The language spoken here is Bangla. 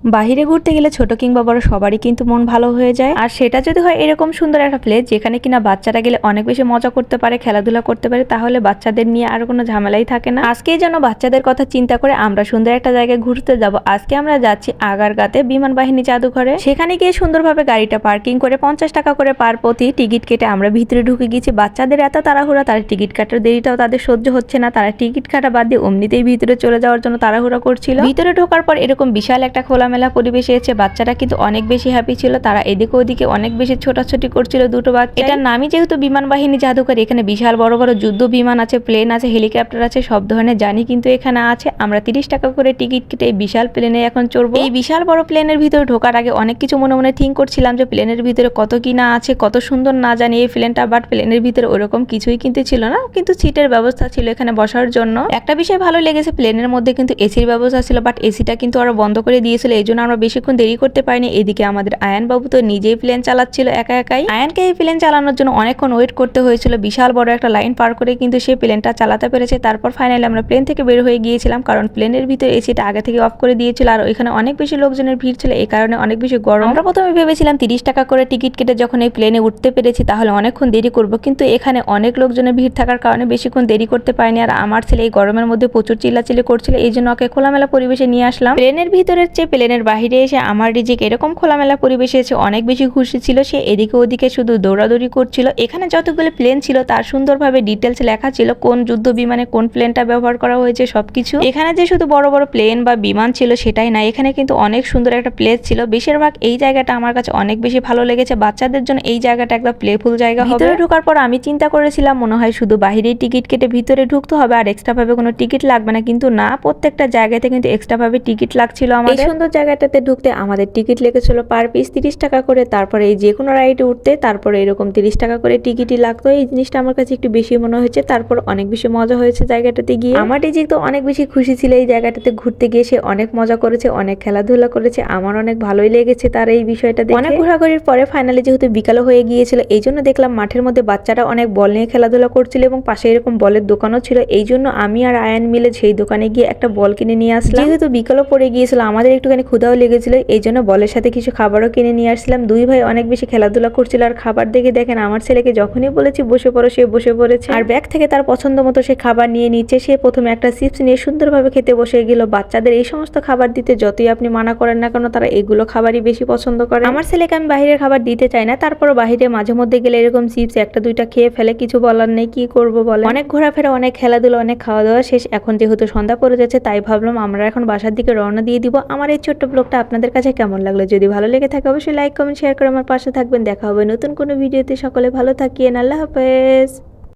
বাহিরে ঘুরতে গেলে ছোট কিংবা বড় সবারই কিন্তু মন ভালো হয়ে যায়। আর সেটা যদি হয় এরকম সুন্দর একটা প্লেস যেখানে কিনা বাচ্চারা গেলে অনেক বেশি মজা করতে পারে, খেলাধুলা করতে পারে, তাহলে বাচ্চাদের নিয়ে আর কোনো ঝামেলাই থাকে না। আজকেই যেন বাচ্চাদের কথা চিন্তা করে আমরা সুন্দর একটা জায়গায় ঘুরতে যাব। আজকে আমরা যাচ্ছি আগারগাঁতে বিমান বাহিনী জাদুঘরে। সেখানে গিয়ে সুন্দরভাবে গাড়িটা পার্কিং করে 50 টাকা করে পার প্রতি টিকিট কেটে আমরা ভিতরে ঢুকে গেছি। বাচ্চাদের এত তাড়াহুড়া, তারা টিকিট কাটার দেরিটাও তাদের সহ্য হচ্ছে না, তারা টিকিট কাটা বাদ দিয়ে অমনিতেই ভিতরে চলে যাওয়ার জন্য তাড়াহুড়া করছিল। ভিতরে ঢোকার পর এরকম বিশাল একটা খোলামেলা পরিবেশ এসেছে। বাচ্চারা কিন্তু অনেক বেশি হ্যাপি ছিল, তারা এদিকে ওদিকে অনেক বেশি ছোটাছুটি করছিল। দুটো বাচ্চা, এটার নামই যেহেতু বিমান বাহিনী জাদুঘর, এখানে বিশাল বড় বড় যুদ্ধ বিমান আছে, প্লেন আছে, হেলিকপ্টার আছে, সব ধরনের জানি কিন্তু এখানে আছে। আমরা 30 টাকা করে টিকিট কেটে এই বিশাল প্লেনে এখন চড়বো। এই বিশাল বড় প্লেনের ভিতরে ঢোকার আগে অনেক কিছু মনে মনে থিঙ্ক করছিলাম যে প্লেনের ভিতরে কত কি না আছে, কত সুন্দর না জানি এই প্লেনটা। বাট প্লেনের ভিতরে ওরকম কিছুই কিন্তু ছিল না, কিন্তু সিটের ব্যবস্থা ছিল এখানে বসার জন্য। একটা বিষয় ভালো লেগেছে, প্লেনের মধ্যে কিন্তু এসির ব্যবস্থা ছিল, বাট এসিটা কিন্তু আরো বন্ধ করে দিয়েছিল, এই জন্য আমরা বেশিক্ষণ দেরি করতে পারিনি। এদিকে আমাদের আয়ান বাবু তো নিজেই প্লেন চালাচ্ছিল একা একাই। আয়ানকে এই প্লেন চালানোর জন্য অনেকক্ষণ ওয়েট করতে হয়েছিল, বিশাল বড় একটা লাইন পার করে কিন্তু সে প্লেনটা চালাতে পেরেছে। তারপর ফাইনালি আমরা প্লেন থেকে বের হয়ে গিয়েছিলাম, কারণ প্লেনের ভিতরে এসিটা আগে থেকে অফ করে দিয়েছিল, আর ওইখানে অনেক বেশি লোকজনের ভিড় ছিল, এই কারণে অনেক বেশি গরম। আমরা প্রথমে ভেবেছিলাম 30 টাকা করে টিকিট কেটে যখন এই প্লেনে উঠতে পেরেছি তাহলে অনেকক্ষণ দেরি করব, কিন্তু এখানে অনেক লোকজনের ভিড় থাকার কারণে বেশিক্ষণ দেরি করতে পারিনি। আর আমার ছেলে এই গরমের মধ্যে প্রচুর চিল্লাচিল্লি করছিল, এই জন্য ওকে খোলামেলা পরিবেশে নিয়ে আসলাম। প্লেনের ভিতরের চেয়ে প্লেনের বাইরে এসে আমার রিজিক এরকম খোলামেলা পরিবেশে এসে অনেক বেশি খুশি ছিল। সে এদিকে ওদিকে শুধু দৌড়াদৌড়ি করছিল। এখানে যতগুলো প্লেন ছিল তার সুন্দরভাবে ডিটেলস লেখা ছিল, কোন যুদ্ধ বিমানে কোন প্লেনটা ব্যবহার করা হয়েছে সবকিছু। এখানে যে শুধু বড় বড় প্লেন বা বিমান ছিল সেটাই না, এখানে কিন্তু অনেক সুন্দর একটা প্লেস ছিল। বেশিরভাগ এই জায়গাটা আমার কাছে অনেক বেশি ভালো লেগেছে, বাচ্চাদের জন্য এই জায়গাটা একটা প্লেফুল জায়গা হবে। ভিতরে ঢোকার পর আমি চিন্তা করেছিলাম মনে হয় শুধু বাহিরেই টিকিট কেটে ভিতরে ঢুকতে হবে আর এক্সট্রা ভাবে কোনো টিকিট লাগবে না, কিন্তু না, প্রত্যেকটা জায়গাতে কিন্তু এক্সট্রা ভাবে টিকিট লাগছিল। আমাদের এই সুন্দর জায়গাটাতে ঢুকতে আমাদের টিকিট লেগেছিল পার পিস 30 টাকা করে। তারপরে এই যে কোনো রাইডে উঠতে তারপরে এরকম 30 টাকা করে টিকিটই লাগতো। এই জিনিসটা আমার কাছে একটু বেশি মনে হয়েছে। তারপর অনেক বেশি মজা হয়েছে জায়গাটাতে গিয়ে। আমার রিজিক তো অনেক বেশি খুশি ছিল এই জায়গাটাতে ঘুরতে গিয়ে, সে অনেক মজা করেছে, অনেক খেলাধুলা করেছে, আমার অনেক ভালোই লেগেছে তার এই বিষয়টা দেখে। অনেক ঘোরাঘুরির পরে ফাইনালি যেহেতু বিকালও হয়ে গিয়েছিল, এই জন্য দেখলাম মাঠের মধ্যে বাচ্চারা অনেক বল নিয়ে খেলাধুলা করছিল এবং পাশে এরকম বলের দোকানও ছিল। এই জন্য আমি আর আয়ান মিলে সেই দোকানে গিয়ে একটা বল কিনে নিয়ে আসলাম। যেহেতু বিকালও পড়ে গিয়েছিল, আমাদের একটুখানি ক্ষুধাও লেগেছিল, এই জন্য বলের সাথে কিছু খাবারও কিনে নিয়ে আসছিলাম। দুই ভাই অনেক বেশি খেলাধুলা করছিল আর খাবার দেখে দেখেন আমার ছেলেকে যখনই বলেছি বসে পড়ো সে বসে পড়েছে, আর ব্যাগ থেকে তার পছন্দ মতো সে খাবার নিয়ে নিচ্ছে। সে প্রথমে একটা চিপস নিয়ে সুন্দরভাবে খেতে বসে গেল। বাচ্চাদের এই সমস্ত খাবার দিতে যতই আপনি মানা করেন না কেন, তারা এগুলো খাবারই বেশি পছন্দ করে। আমার ছেলেকে আমি বাইরের খাবার দিতে চাই না, তারপরও বাইরে মাঝে মধ্যে গেলে এরকম চিপস একটা দুইটা খেয়ে ফেলে, কিছু বলার নেই, কি করবো বলে। অনেক ঘোরাফেরা, অনেক খেলাধুলা, অনেক খাওয়া দাওয়া শেষ। এখন যেহেতু সন্ধ্যা পড়ে যাচ্ছে তাই ভাবলাম আমরা এখন বাসার দিকে রওনা দিয়ে দিব। আমার এই ছোট্ট ব্লগটা আপনাদের কাছে কেমন লাগলো? যদি ভালো লেগে থাকে অবশ্যই লাইক কমেন্ট শেয়ার করে আমার পাশে থাকবেন। দেখা হবে নতুন কোনো ভিডিওতে। সকলে ভালো থাকিয়েন। আল্লাহ হাফেজ।